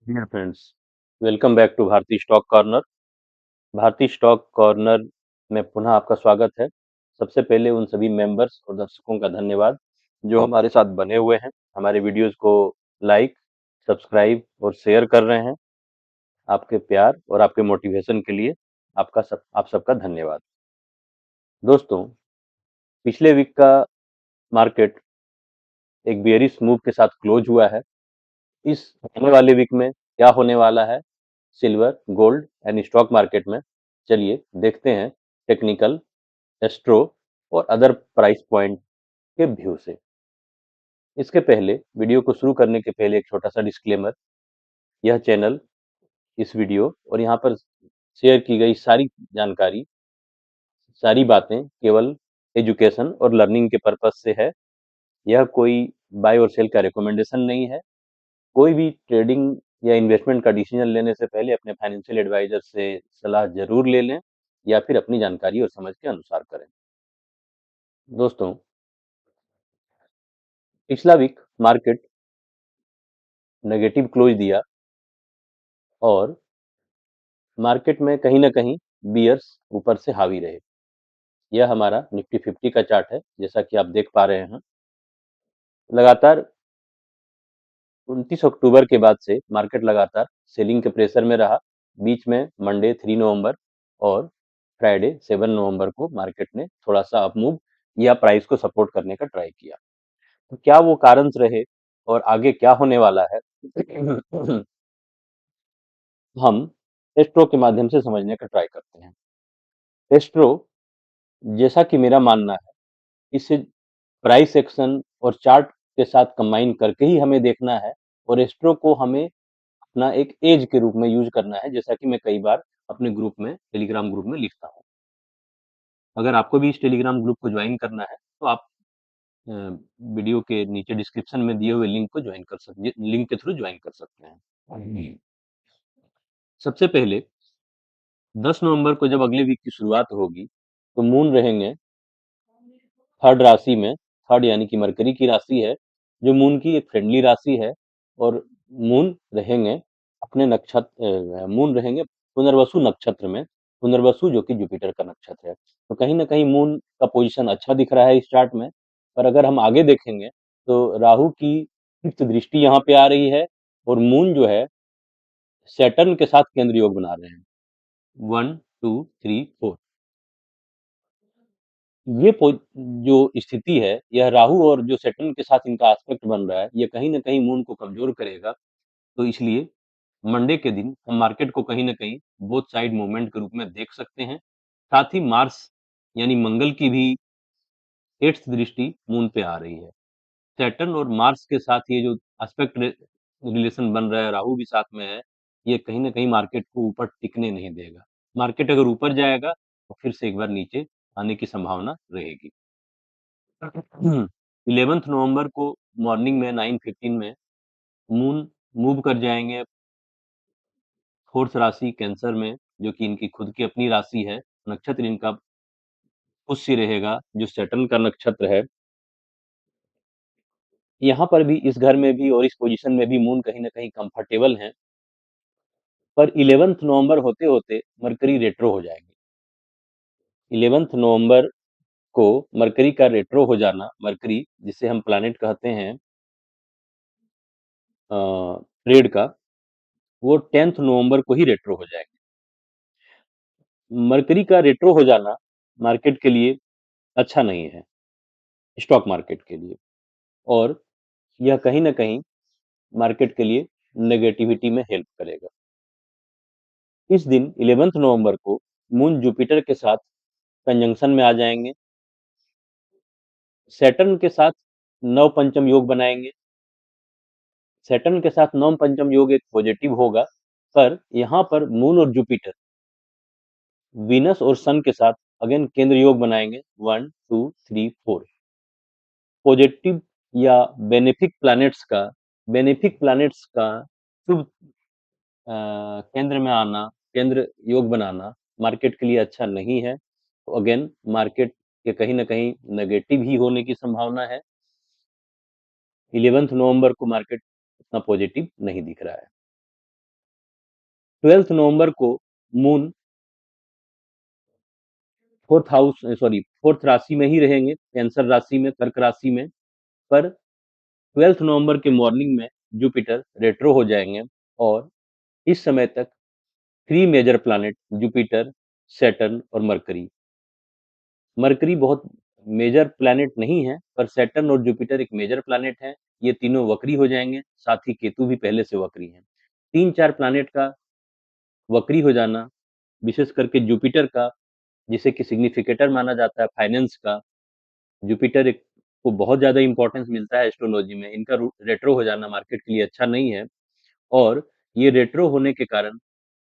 Dear friends, welcome back to Bharatiya stock corner. Bharatiya stock corner में पुनः आपका स्वागत है। सबसे पहले उन सभी मेंबर्स और दर्शकों का धन्यवाद जो हमारे साथ बने हुए हैं, हमारे वीडियोस को लाइक, सब्सक्राइब और शेयर कर रहे हैं। आपके प्यार और आपके मोटिवेशन के लिए आप सबका धन्यवाद। दोस्तों, पिछले वीक का मार्केट एक बेयरिश मूव के साथ क्लोज हुआ है। इस आने वाले वीक में क्या होने वाला है silver, gold and stock market में, चलिए देखते हैं टेक्निकल, एस्ट्रो और अदर प्राइस पॉइंट के व्यू से। इसके पहले वीडियो को शुरू करने के पहले एक छोटा सा डिस्क्लेमर। यह चैनल, इस वीडियो और यहाँ पर शेयर की गई सारी जानकारी, सारी बातें केवल एजुकेशन और लर्निंग के पर्पज से है। यह कोई बाय और सेल का रिकमेंडेशन नहीं है। कोई भी ट्रेडिंग या इन्वेस्टमेंट का डिसीजन लेने से पहले अपने फाइनेंशियल एडवाइजर से सलाह जरूर ले लें या फिर अपनी जानकारी और समझ के अनुसार करें। दोस्तों, पिछला वीक मार्केट नेगेटिव क्लोज दिया और मार्केट में कहीं ना कहीं बियर्स ऊपर से हावी रहे। यह हमारा निफ्टी 50 का चार्ट है, जैसा कि आप देख पा रहे हैं। लगातार 29 अक्टूबर के बाद से मार्केट लगातार सेलिंग के प्रेशर में रहा। बीच में मंडे 3 नवंबर और फ्राइडे 7 नवंबर को मार्केट ने थोड़ा सा अप मूव या प्राइस को सपोर्ट करने का ट्राई किया। तो क्या वो कारण रहे और आगे क्या होने वाला है हम एस्ट्रो के माध्यम से समझने का ट्राई करते हैं। एस्ट्रो, जैसा कि मेरा मानना है, इसे प्राइस एक्शन और चार्ट के साथ कंबाइन करके ही हमें देखना है और एस्ट्रो को हमें अपना एक एज के रूप में यूज करना है, जैसा कि मैं कई बार अपने ग्रुप में, टेलीग्राम ग्रुप में लिखता हूँ। अगर आपको भी इस टेलीग्राम ग्रुप को ज्वाइन करना है तो आप वीडियो के नीचे डिस्क्रिप्शन में दिए हुए लिंक के थ्रू ज्वाइन कर सकते हैं। सबसे पहले 10 नवंबर को जब अगले वीक की शुरुआत होगी तो मून रहेंगे थर्ड राशि में। थर्ड यानी कि मरकरी की राशि है, जो मून की एक फ्रेंडली राशि है। और मून रहेंगे अपने मून रहेंगे पुनर्वसु नक्षत्र में। पुनर्वसु जो कि जुपिटर का नक्षत्र है, तो कहीं ना कहीं मून का पोजीशन अच्छा दिख रहा है इस चार्ट में। पर अगर हम आगे देखेंगे तो राहु की फिफ्थ दृष्टि यहाँ पे आ रही है और मून जो है सैटर्न के साथ केंद्र योग बना रहे हैं। 1 2 3 4 ये जो स्थिति है, यह राहु और जो सैटर्न के साथ इनका एस्पेक्ट बन रहा है, ये कहीं ना कहीं मून को कमजोर करेगा। तो इसलिए मंडे के दिन हम मार्केट को कहीं ना कहीं बोथ साइड मूवमेंट के रूप में देख सकते हैं। साथ ही मार्स यानी मंगल की भी एट्थ दृष्टि मून पे आ रही है। सैटर्न और मार्स के साथ ये जो एस्पेक्ट रिलेशन बन रहा है, राहु भी साथ में है, ये कहीं ना कहीं मार्केट को ऊपर टिकने नहीं देगा। मार्केट अगर ऊपर जाएगा तो फिर से एक बार नीचे आने की संभावना रहेगी। 11 नवंबर को मॉर्निंग में 9:15 में मून मूव कर जाएंगे फोर्थ राशि कैंसर में, जो कि इनकी खुद की अपनी राशि है। नक्षत्र इनका पुष्य रहेगा, जो सैटर्न का नक्षत्र है। यहाँ पर भी, इस घर में भी और इस पोजीशन में भी मून कहीं ना कहीं कंफर्टेबल है। पर 11 नवंबर होते होते मरकरी रेट्रो हो जाएंगे। 11 नवंबर को मरकरी का रेट्रो हो जाना, मरकरी जिसे हम प्लैनेट कहते हैं ट्रेड का, वो 10 नवंबर को ही रेट्रो हो जाएगा। मरकरी का रेट्रो हो जाना मार्केट के लिए अच्छा नहीं है, स्टॉक मार्केट के लिए। और यह कहीं ना कहीं मार्केट के लिए नेगेटिविटी में हेल्प करेगा। इस दिन 11 नवंबर को मून जुपिटर के साथ कंजंक्शन में आ जाएंगे। सैटर्न के साथ नव पंचम योग बनाएंगे। सैटर्न के साथ नव पंचम योग एक पॉजिटिव होगा, पर यहाँ पर मून और जुपिटर वीनस और सन के साथ अगेन केंद्र योग बनाएंगे। 1 2 3 4 पॉजिटिव या बेनिफिक प्लैनेट्स का शुभ केंद्र में आना, केंद्र योग बनाना मार्केट के लिए अच्छा नहीं है। तो अगेन मार्केट के कहीं ना कहीं नेगेटिव ही होने की संभावना है। 11 नवंबर को मार्केट उतना पॉजिटिव नहीं दिख रहा है। 12 नवंबर को मून फोर्थ राशि में ही रहेंगे, कैंसर राशि में, कर्क राशि में। पर 12 नवंबर के मॉर्निंग में जुपिटर रेट्रो हो जाएंगे और इस समय तक 3 मेजर प्लैनेट जुपिटर, सैटर्न और मरकरी। मरकरी बहुत मेजर प्लैनेट नहीं है, पर सैटर्न और जुपिटर एक मेजर प्लैनेट है। ये तीनों वक्री हो जाएंगे, साथ ही केतु भी पहले से वक्री है। 3-4 प्लैनेट का वक्री हो जाना, विशेष करके जुपिटर का, जिसे कि सिग्निफिकेटर माना जाता है फाइनेंस का। जुपिटर एक को बहुत ज़्यादा इम्पोर्टेंस मिलता है एस्ट्रोलॉजी में। इनका रेट्रो हो जाना मार्केट के लिए अच्छा नहीं है। और ये रेट्रो होने के कारण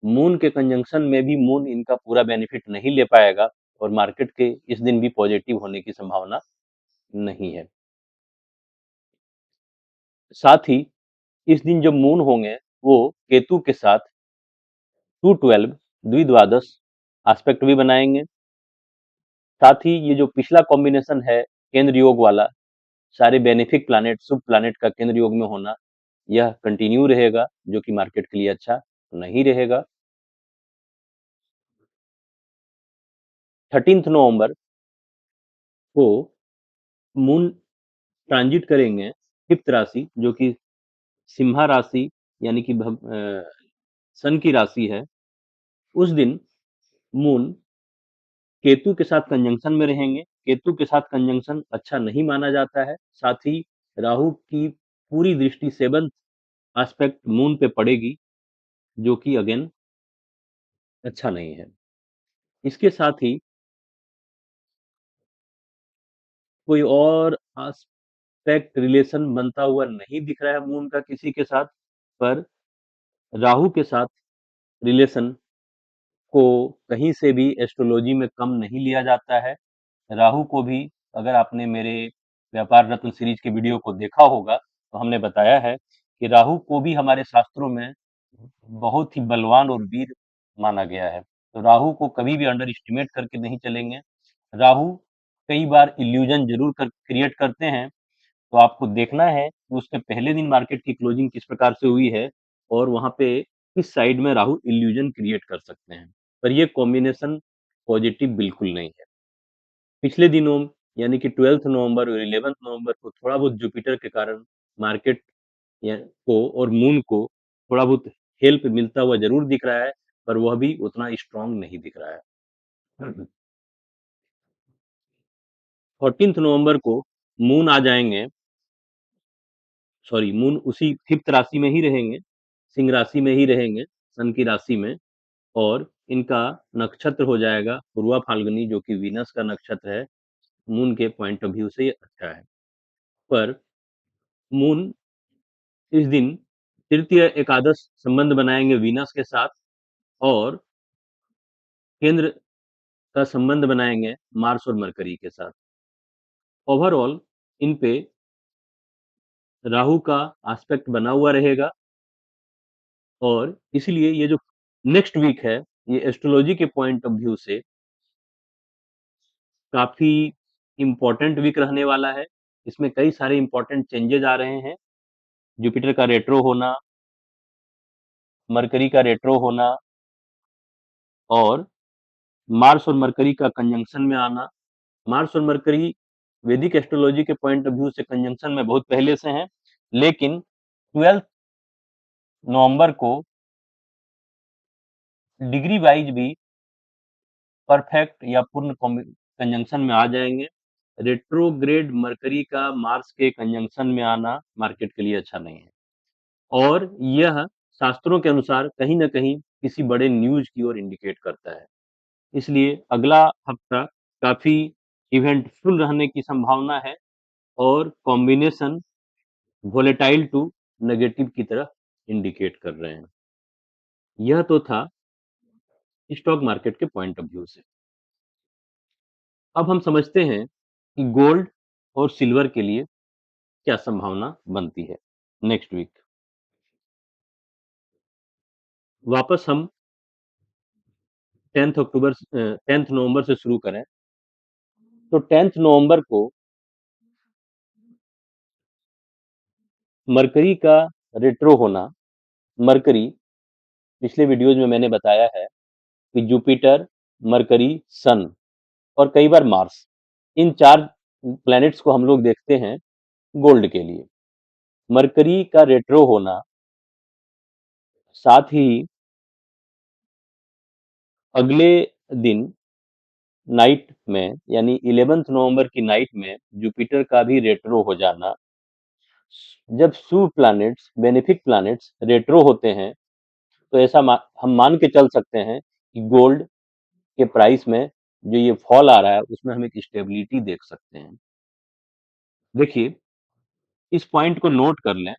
मून के कंजंक्शन में भी मून इनका पूरा बेनिफिट नहीं ले पाएगा और मार्केट के इस दिन भी पॉजिटिव होने की संभावना नहीं है। साथ ही इस दिन जो मून होंगे वो केतु के साथ 212 द्विद्वादश एस्पेक्ट भी बनाएंगे। साथ ही ये जो पिछला कॉम्बिनेशन है केंद्र योग वाला, सारे बेनिफिक प्लैनेट, शुभ प्लैनेट का केंद्र योग में होना, यह कंटिन्यू रहेगा, जो कि मार्केट के लिए अच्छा नहीं रहेगा। 13 नवंबर को मून ट्रांजिट करेंगे फिफ्थ राशि, जो कि सिंहा राशि यानी कि सन की राशि है। उस दिन मून केतु के साथ कंजंक्शन में रहेंगे। केतु के साथ कंजंक्शन अच्छा नहीं माना जाता है। साथ ही राहु की पूरी दृष्टि सेवंथ एस्पेक्ट मून पे पड़ेगी, जो कि अगेन अच्छा नहीं है। इसके साथ ही कोई और एस्पेक्ट रिलेशन बनता हुआ नहीं दिख रहा है मून का किसी के साथ, पर राहु के साथ रिलेशन को कहीं से भी एस्ट्रोलॉजी में कम नहीं लिया जाता है। राहु को भी, अगर आपने मेरे व्यापार रत्न सीरीज के वीडियो को देखा होगा, तो हमने बताया है कि राहु को भी हमारे शास्त्रों में बहुत ही बलवान और वीर माना गया है। तो राहु को कभी भी अंडर एस्टिमेट करके नहीं चलेंगे। राहु कई बार इल्यूजन जरूर क्रिएट करते हैं, तो आपको देखना है कि उसके पहले दिन मार्केट की क्लोजिंग किस प्रकार से हुई है और वहां पे किस साइड में राहु इल्यूजन क्रिएट कर सकते हैं। पर ये कॉम्बिनेशन पॉजिटिव बिल्कुल नहीं है। पिछले दिनों यानी कि 12 नवंबर और 11 नवंबर को थोड़ा बहुत जुपिटर के कारण मार्केट को और मून को थोड़ा बहुत हेल्प मिलता हुआ जरूर दिख रहा है, पर वह भी उतना स्ट्रांग नहीं दिख रहा है। 14 नवंबर को मून आ जाएंगे, मून उसी फिफ्थ राशि में ही रहेंगे, सिंह राशि में ही रहेंगे, सन की राशि में। और इनका नक्षत्र हो जाएगा पूर्वा फाल्गुनी, जो कि वीनस का नक्षत्र है। मून के पॉइंट ऑफ व्यू से ये अच्छा है। पर मून इस दिन तृतीय एकादश संबंध बनाएंगे वीनस के साथ और केंद्र का संबंध बनाएंगे मार्स और मरकरी के साथ। ओवरऑल इन पे राहु का एस्पेक्ट बना हुआ रहेगा और इसलिए ये जो नेक्स्ट वीक है, ये एस्ट्रोलॉजी के पॉइंट ऑफ व्यू से काफी इम्पोर्टेंट वीक रहने वाला है। इसमें कई सारे इम्पोर्टेंट चेंजेस आ रहे हैं। जुपिटर का रेट्रो होना, मरकरी का रेट्रो होना और मार्स और मरकरी का कंजंक्शन में आना। मार्स और मरकरी वैदिक एस्ट्रोलॉजी के पॉइंट ऑफ व्यू से कंजंक्शन में बहुत पहले से हैं, लेकिन 12 नवंबर को डिग्री वाइज भी परफेक्ट या पूर्ण कंजंक्शन में आ जाएंगे। रेट्रोग्रेड मरकरी का मार्स के कंजंक्शन में आना मार्केट के लिए अच्छा नहीं है और यह शास्त्रों के अनुसार कहीं ना कहीं किसी बड़े न्यूज की ओर इंडिकेट करता है। इसलिए अगला हफ्ता काफी इवेंटफुल रहने की संभावना है और कॉम्बिनेशन वोलेटाइल टू नेगेटिव की तरफ इंडिकेट कर रहे हैं। यह तो था स्टॉक मार्केट के पॉइंट ऑफ व्यू से। अब हम समझते हैं कि गोल्ड और सिल्वर के लिए क्या संभावना बनती है नेक्स्ट वीक। वापस हम 10 नवंबर से शुरू करें तो 10 नवंबर को मरकरी का रेट्रो होना, मरकरी पिछले वीडियोज में मैंने बताया है कि जुपिटर, मरकरी, सन और कई बार मार्स, इन 4 प्लैनेट्स को हम लोग देखते हैं गोल्ड के लिए। मरकरी का रेट्रो होना, साथ ही अगले दिन नाइट में यानी 11th नवंबर की नाइट में जुपिटर का भी रेट्रो हो जाना, जब शुभ प्लैनेट्स, बेनिफिक प्लैनेट्स रेट्रो होते हैं, तो हम मान के चल सकते हैं कि गोल्ड के प्राइस में जो ये फॉल आ रहा है उसमें हम एक स्टेबिलिटी देख सकते हैं। देखिए, इस पॉइंट को नोट कर लें।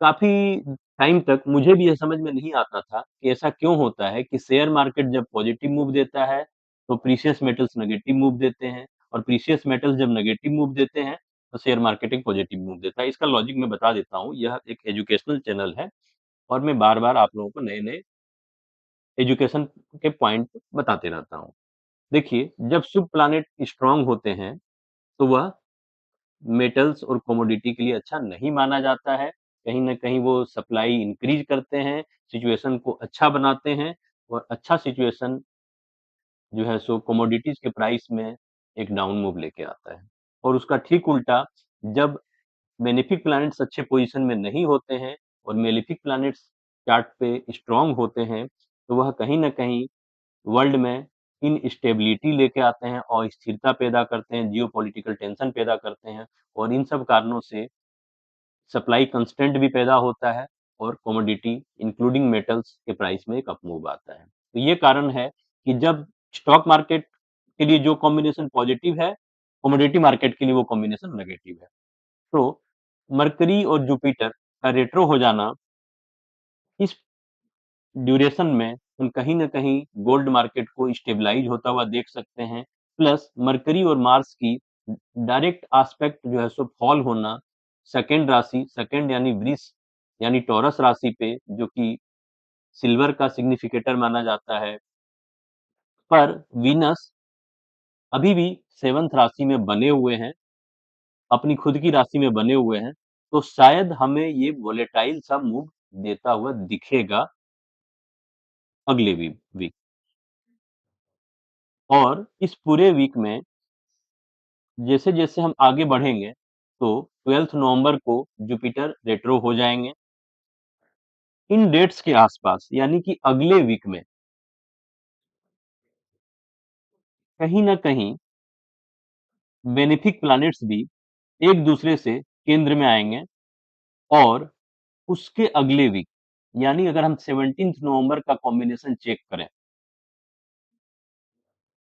काफी टाइम तक मुझे भी यह समझ में नहीं आता था कि ऐसा क्यों होता है कि शेयर मार्केट जब पॉजिटिव मूव देता है तो प्रीशियस मेटल्स नेगेटिव मूव देते हैं, और प्रीशियस मेटल्स जब नेगेटिव मूव देते हैं तो शेयर मार्केट एक पॉजिटिव मूव देता है। इसका लॉजिक मैं बता देता हूँ। यह एक एजुकेशनल चैनल है और मैं बार बार आप लोगों को नए नए एजुकेशन के पॉइंट बताते रहता हूँ। देखिए, जब शुभ प्लानिट स्ट्रांग होते हैं तो वह मेटल्स और कमोडिटी के लिए अच्छा नहीं माना जाता है। कहीं न कहीं वो सप्लाई इंक्रीज़ करते हैं, सिचुएशन को अच्छा बनाते हैं, और अच्छा सिचुएशन जो है सो कमोडिटीज़ के प्राइस में एक डाउन मूव लेके आता है। और उसका ठीक उल्टा, जब बेनिफिक प्लैनेट्स अच्छे पोज़ीशन में नहीं होते हैं और मेलेफिक प्लैनेट्स चार्ट पे स्ट्रॉन्ग होते हैं, तो वह कहीं न कहीं वर्ल्ड में इनस्टेबिलिटी लेके आते हैं, अस्थिरता पैदा करते हैं, जियोपॉलिटिकल टेंशन पैदा करते हैं, और इन सब कारणों से सप्लाई कंस्ट्रेंट भी पैदा होता है और कमोडिटी इंक्लूडिंग मेटल्स के प्राइस में एक अप मूव आता है। तो ये कारण है कि जब स्टॉक मार्केट के लिए जो कॉम्बिनेशन पॉजिटिव है, कमोडिटी मार्केट के लिए वो कॉम्बिनेशन नेगेटिव है। तो मरकरी और जुपिटर का रेट्रो हो जाना, इस ड्यूरेशन में हम कहीं न कहीं गोल्ड मार्केट को स्टेबलाइज़ होता हुआ देख सकते हैं। प्लस मरकरी और मार्स की डायरेक्ट एस्पेक्ट जो है सो फॉल होना, सेकंड राशि, सेकंड यानी वृष यानी टॉरस राशि पे, जो कि सिल्वर का सिग्निफिकेटर माना जाता है, पर वीनस अभी भी 7th राशि में बने हुए हैं, अपनी खुद की राशि में बने हुए हैं, तो शायद हमें ये वोलेटाइल सा मूव देता हुआ दिखेगा अगले वीक। और इस पूरे वीक में जैसे-जैसे हम आगे बढ़ेंगे, तो 12th नवंबर को जुपिटर रेट्रो हो जाएँगे। इन डेट्स के आसपास यानी कि अगले वीक में कहीं न कहीं बेनिफिक प्लैनेट्स भी एक-दूसरे से केंद्र में आएँगे, और उसके अगले वीक यानी अगर हम 17th नवंबर का कॉम्बिनेशन चेक करें,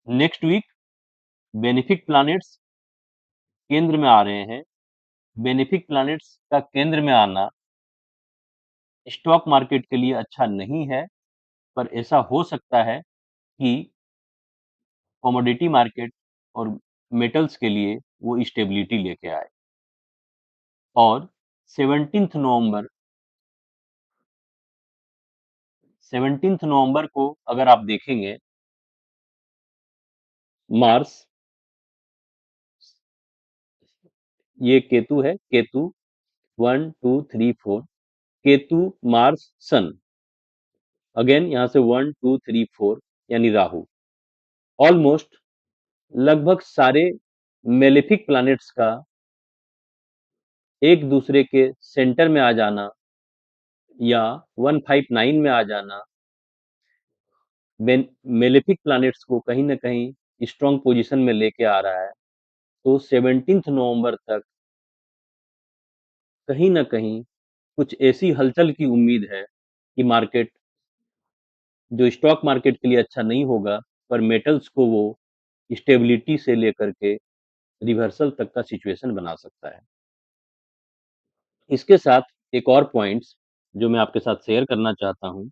नेक्स्ट वीक बेनिफिक प्लैनेट्स केंद्र में आ रहे हैं। बेनिफिक प्लैनेट्स का केंद्र में आना स्टॉक मार्केट के लिए अच्छा नहीं है, पर ऐसा हो सकता है कि कमोडिटी मार्केट और मेटल्स के लिए वो स्टेबिलिटी लेके आए। और 17th नवंबर 17th नवंबर को अगर आप देखेंगे, मार्स, ये केतु है, केतु 1 2 3 4, केतु, मार्स, सन, अगेन यहाँ से 1 2 3 4 यानी राहु, ऑलमोस्ट लगभग सारे मेलेफिक प्लैनेट्स का एक दूसरे के सेंटर में आ जाना या 159 में आ जाना, मेलेफिक प्लैनेट्स को कहीं न कहीं स्ट्रॉन्ग पोजीशन में लेके आ रहा है। तो 17th नवंबर तक कहीं न कहीं कुछ ऐसी हलचल की उम्मीद है कि मार्केट, जो स्टॉक मार्केट के लिए अच्छा नहीं होगा, पर मेटल्स को वो स्टेबिलिटी से लेकर के रिवर्सल तक का सिचुएशन बना सकता है। इसके साथ एक और पॉइंट्स जो मैं आपके साथ शेयर करना चाहता हूँ,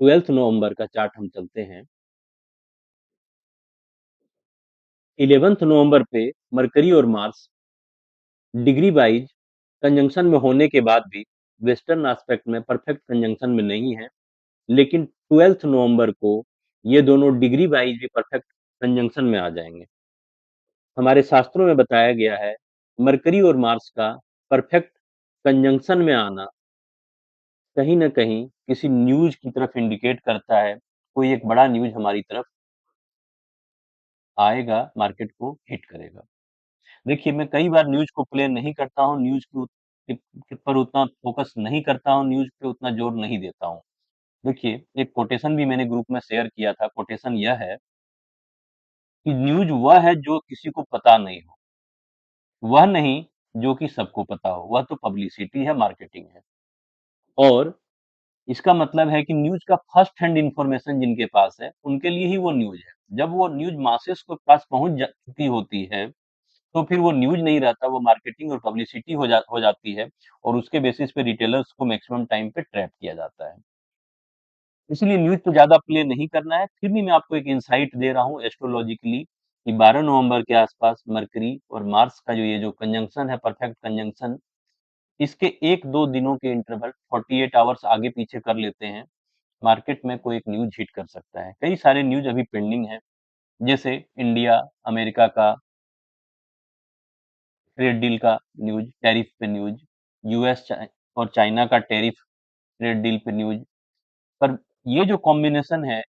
12th नवंबर का चार्ट हम चलते हैं। 11th नवंबर पे मरकरी और मार्स डिग्री वाइज कंजंक्शन में होने के बाद भी वेस्टर्न एस्पेक्ट में परफेक्ट कंजंक्शन में नहीं है, लेकिन 12th नवंबर को ये दोनों डिग्री वाइज भी परफेक्ट कंजंक्शन में आ जाएंगे। हमारे शास्त्रों में बताया गया है, मरकरी और मार्स का परफेक्ट कंजंक्शन में आना कहीं न कहीं किसी न्यूज़ की तरफ इंडिकेट करता है, कोई एक बड़ा न्यूज़ हमारी तरफ आएगा, मार्केट को हिट करेगा। देखिए, मैं कई बार न्यूज़ को प्ले नहीं करता हूँ, न्यूज़ के पर उतना फ़ोकस नहीं करता हूँ, न्यूज़ पे उतना ज़ोर नहीं देता हूँ। देखिए, एक कोटेशन भी मैंने ग्रुप में शेयर किया था, कोटेशन यह है कि न्यूज़ वह है जो किसी को पता नहीं हो, वह नहीं जो कि सबको पता हो, वह तो पब्लिसिटी है, मार्केटिंग है। और इसका मतलब है कि न्यूज़ का फर्स्ट हैंड इन्फॉर्मेशन जिनके पास है, उनके लिए ही वो न्यूज़ है। जब वो न्यूज़ मासेस के पास पहुँच जा चुकी होती है, तो फिर वो न्यूज़ नहीं रहता, वो मार्केटिंग और पब्लिसिटी हो जाती है और उसके बेसिस पे रिटेलर्स को मैक्सिमम टाइम पे ट्रैप किया जाता है। इसलिए न्यूज़ को ज़्यादा प्ले नहीं करना है, फिर भी मैं आपको एक इनसाइट दे रहा हूँ एस्ट्रोलॉजिकली कि 12 नवंबर के आस-पास मरकरी और मार्स का जो ये जो कंजंक्शन है, परफेक्ट कंजंक्शन, इसके 1-2 दिनों के इंटरवल 48 आवर्स आगे-पीछे कर लेते हैं, मार्केट में कोई एक न्यूज़ हिट कर सकता है। कई सारे न्यूज़ अभी पेंडिंग हैं, जैसे इंडिया, अमेरिका का ट्रेड डील का न्यूज़, टैरिफ पे न्यूज़, यूएस चाइ और चाइना का टैरिफ ट्रेड डील पे न्यूज़। पर ये जो कॉम्बिनेशन है,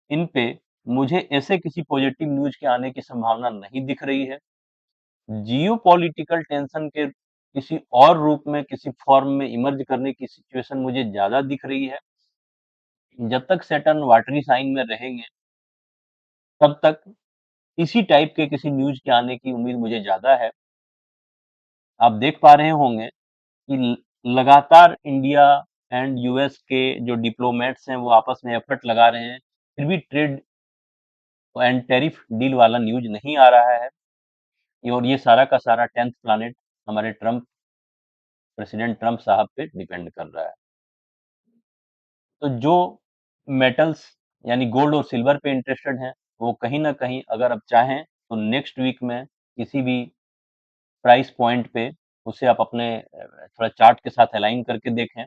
इन पे मुझे ऐसे किसी पॉजिटिव न्यूज़ के आने की संभावना नहीं दिख रही है। जियोपॉलिटिकल टेंशन के किसी और रूप में, किसी फॉर्म में इमर्ज करने की सिचुएशन मुझे ज़्यादा दिख रही है। जब तक सैटर्न वाटरी साइन में रहेंगे, तब तक इसी टाइप के किसी न्यूज़ के आने की उम्मीद मुझे ज़्यादा है। आप देख पा रहे होंगे कि लगातार इंडिया एंड यूएस के जो डिप्लोमेट्स हैं, वो आपस में एफर्ट लगा रहे हैं, फिर भी ट्रेड एंड टैरिफ डील वाला न्यूज़ नहीं आ रहा है। और ये सारा का सारा 10th प्लैनेट हमारे प्रेसिडेंट ट्रम्प साहब पे डिपेंड कर रहा है। तो जो मेटल्स यानी गोल्ड और सिल्वर पे इंटरेस्टेड हैं, वो कहीं न कहीं अगर आप चाहें तो नेक्स्ट वीक में किसी भी प्राइस पॉइंट पे उसे आप अपने थोड़ा चार्ट के साथ अलाइन करके देखें।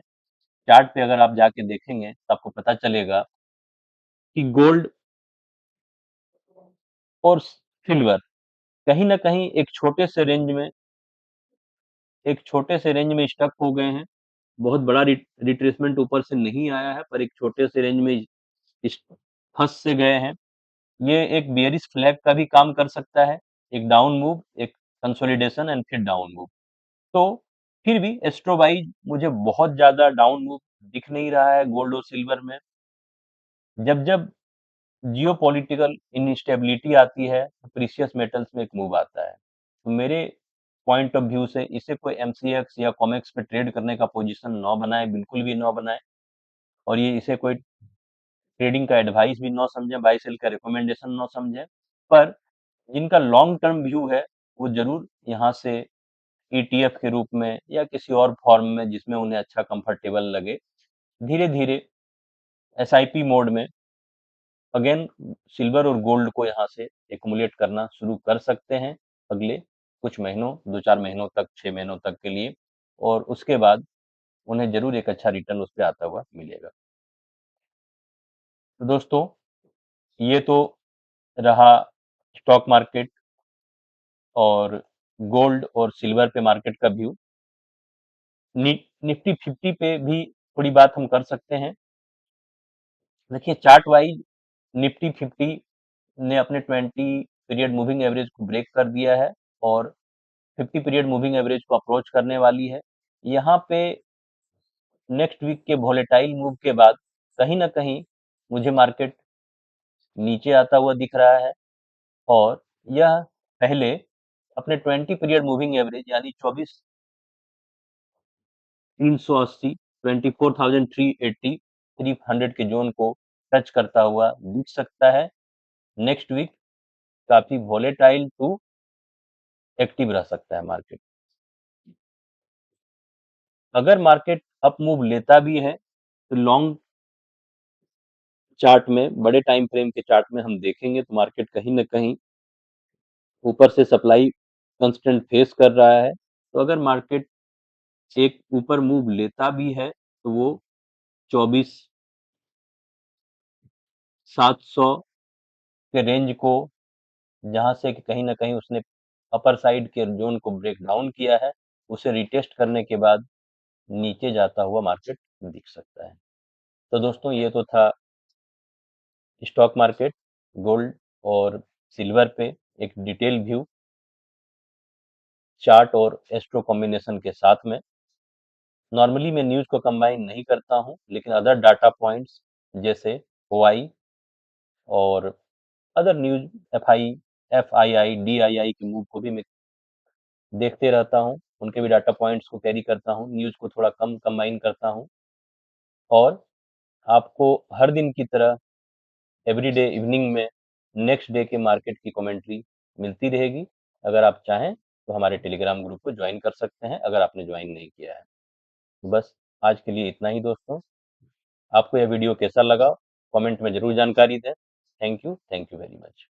चार्ट पे अगर आप जाके देखेंगे तो आपको पता चलेगा कि गोल्ड और सिल्वर कहीं न कहीं एक छोटे से रेंज में स्टक हो गए हैं। बहुत बड़ा रिट्रेसमेंट ऊपर से नहीं आया है, पर एक छोटे से रेंज में इस फँस से गए हैं। ये एक बेयरिश फ्लैग का भी काम कर सकता है, एक डाउन मूव, एक कंसोलिडेशन एंड फिर डाउन मूव। तो फिर भी एस्ट्रो वाइज़ मुझे बहुत ज़्यादा डाउन मूव दिख नहीं रहा है गोल्ड और सिल्वर में। जब-जब जियोपॉलिटिकल इनस्टेबिलिटी आती है, तो प्रीशियस मेटल्स में एक मूव आता है। तो मेरे पॉइंट ऑफ व्यू से इसे कोई एमसीएक्स या कॉमेक्स पे ट्रेड करने का पोजीशन ना बनाए, बिल्कुल भी ना बनाए और ये इसे कोई ट्रेडिंग का एडवाइस भी ना समझें, बाय सेल का रिकमेंडेशन ना समझें। पर जिनका लॉन्ग टर्म व्यू है, वो ज़रूर यहाँ से ईटीएफ के रूप में या किसी और फॉर्म में जिसमें उन्हें अच्छा कंफर्टेबल लगे, धीरे-धीरे एसआईपी मोड में अगेन सिल्वर और गोल्ड को यहाँ से एक्युमुलेट करना शुरू कर सकते हैं अगले कुछ महीनों, 2-4 महीनों तक, 6 महीनों तक के लिए और उसके बाद उन्हें ज़रूर एक अच्छा रिटर्न उसपे आता हुआ मिलेगा। तो दोस्तों, ये तो रहा स्टॉक मार्केट और गोल्ड और सिल्वर पे मार्केट का व्यू। नि निफ्टी 50 पे भी थोड़ी बात हम कर सकते हैं। देखिए चार्ट वाइज़ निफ्टी 50 ने अपने 20 पीरियड मूविंग एवरेज को ब्रेक कर दिया है और 50 पीरियड मूविंग एवरेज को अप्रोच करने वाली है। यहाँ पे नेक्स्ट वीक के वोलेटाइल मूव के बाद कहीं न कहीं मुझे मार्केट नीचे आता हुआ दिख रहा है और यह पहले अपने 20 पीरियड मूविंग एवरेज यानी 24,380 24,380 300 के ज़ोन को टच करता हुआ दिख सकता है। नेक्स्ट वीक काफ़ी वोलेटाइल टू एक्टिव रह सकता है मार्केट। अगर मार्केट अप मूव लेता भी है, तो लॉन्ग चार्ट में, बड़े टाइम फ्रेम के चार्ट में हम देखेंगे तो मार्केट कहीं न कहीं ऊपर से सप्लाई कंस्ट्रेंट फेस कर रहा है। तो अगर मार्केट एक ऊपर मूव लेता भी है, तो वो 24,700 के रेंज को जहाँ से कि कहीं न कहीं उसने अपर साइड के ज़ोन को ब्रेक डाउन किया है, उसे रिटेस्ट करने के बाद नीचे जाता हुआ मार्केट दिख सकता है। तो दोस्तों ये तो था स्टॉक मार्केट, गोल्ड और सिल्वर पे एक डिटेल व्यू चार्ट और एस्ट्रो कॉम्बिनेशन के साथ में। नॉर्मली मैं न्यूज़ को कंबाइन नहीं करता हूँ, लेकिन अदर डाटा पॉइंट्स जैसे ओआई और अदर न्यूज़ एफआईआई, डीआईआई के मूव को भी मैं देखते रहता हूँ, उनके भी डाटा पॉइंट्स को कैरी करता हूँ, न्यूज़ को थोड़ा कम कंबाइन करता हूँ और आपको हर दिन की तरह एवरीडे इवनिंग में नेक्स्ट डे के मार्केट की कमेंट्री मिलती रहेगी। अगर आप चाहें तो हमारे टेलीग्राम ग्रुप को ज्वाइन कर सकते हैं, अगर आपने ज्वाइन नहीं किया है। बस आज के लिए इतना ही दोस्तों। आपको यह वीडियो कैसा लगा? कमेंट में ज़रूर जानकारी दें। Thank you very much.